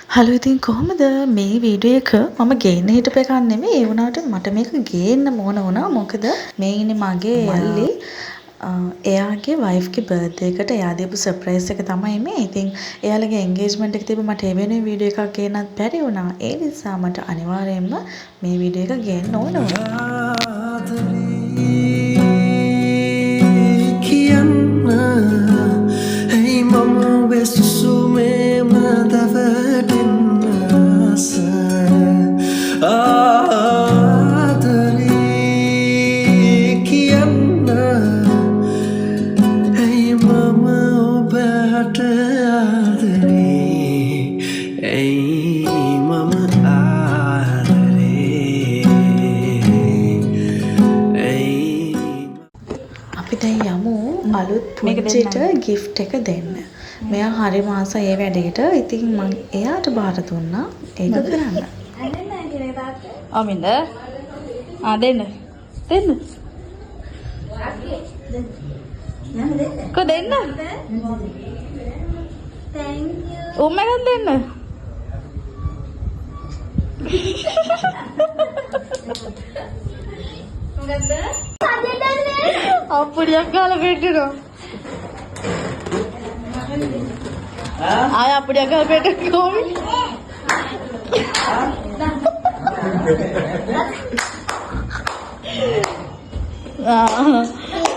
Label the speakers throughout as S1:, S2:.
S1: Hello ඉතින් කොහොමද මේ වීඩියෝ එක මම ගේන්න හිටපු එකක් නෙමෙයි ඒ වුණාට මට මේක ගේන්න ඕන වුණා මොකද මේ ඉන්නේ මගේ මල්ලි එයාගේ වයිෆ්ගේ බර්ත්ඩේ එකට එයා දීපු සර්ප්‍රයිස් එක තමයි මේ. ඉතින් එයාලගේ එන්ගේජ්මන්ට් එක තිබ්බ මට ඒ වෙනුවෙන් වීඩියෝ එකක් ගේන්නත් බැරි වුණා. ඒ නිසා මට අනිවාර්යයෙන්ම මේ වීඩියෝ එක ගේන්න ඕන වුණා. අපි දැන් යමු අලුත් පුංචිට gift එක දෙන්න. මෙයා හරි මාසයි ඒ වැඩේට. ඉතින් මම එයාට බාර දුන්නා ඒක කරන්න.
S2: අමින්ද දෙන්න. දෙන්න. කො දෙන්න?
S3: Thank you.
S2: උම්මගෙන් දෙන්න.
S3: මොකද්ද?
S2: අප්පුඩියක් ගාලා බෙට්ටනවා. ආය අප්පුඩියක් ගාලා බෙට්ට කොහොමද?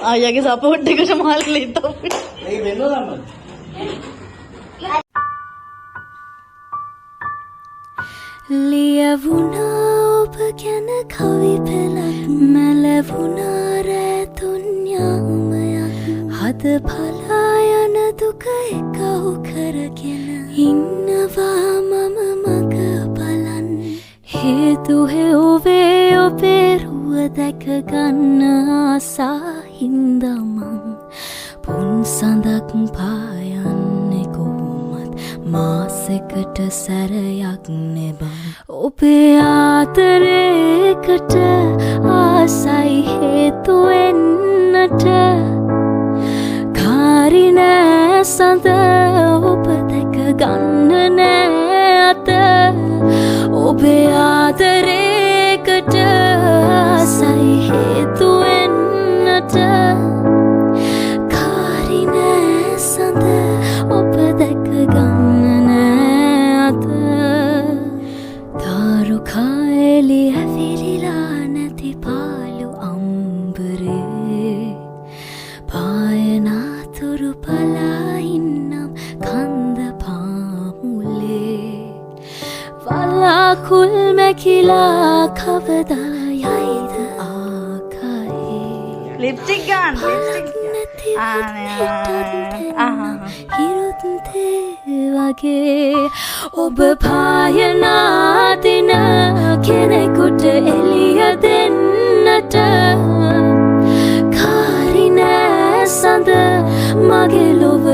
S2: අයියාගේ සපෝට් එකට මාල්කල ඉතෝ. මේක වෙන්නවද අම්මා?
S4: ලියවුණා ඔබ ගැන කවි පෙළක් මැලවුණා රැතුන් යාමයක් හද පලා යන දුක එකහු කරගෙන ඉන්නවා මම මග බලන් හේතු හෙව්වේ ඔබේ රුව දැක ගන්න ආසා හින්දා මං පුන් සඳක් පායන්නේ කොහොමත් මාසෙකට සැරයක් නෙබන් ඔබේ ආදරේකට ආසයි හේතු වෙන්නට කාරි නෑ සඳ ඔබ දැක ගන්න නෑ අත ඔබේ ආදරේකට ආසයි හේතු වෙන්නට කාරි නෑ සඳ ඔබ දැක ගන්න නෑ අත තාරුකාඑලි ඇවිරිලා නැති පාලු අම්බරේ පායනාතුරු පලා ඉන්නම් කන්ද පාමුලේ වලාකුල් මැකිලා කවදා යයිද ආකායේ
S2: ලිප්ස්ටික් ගන්න ලිප්ස්ටික්
S4: හිරුත්තේ වගේ ඔබ පායනා දින කෙනෙකුට එළිය දෙන්නට කාරි නෑ සඳ මගේ ලොව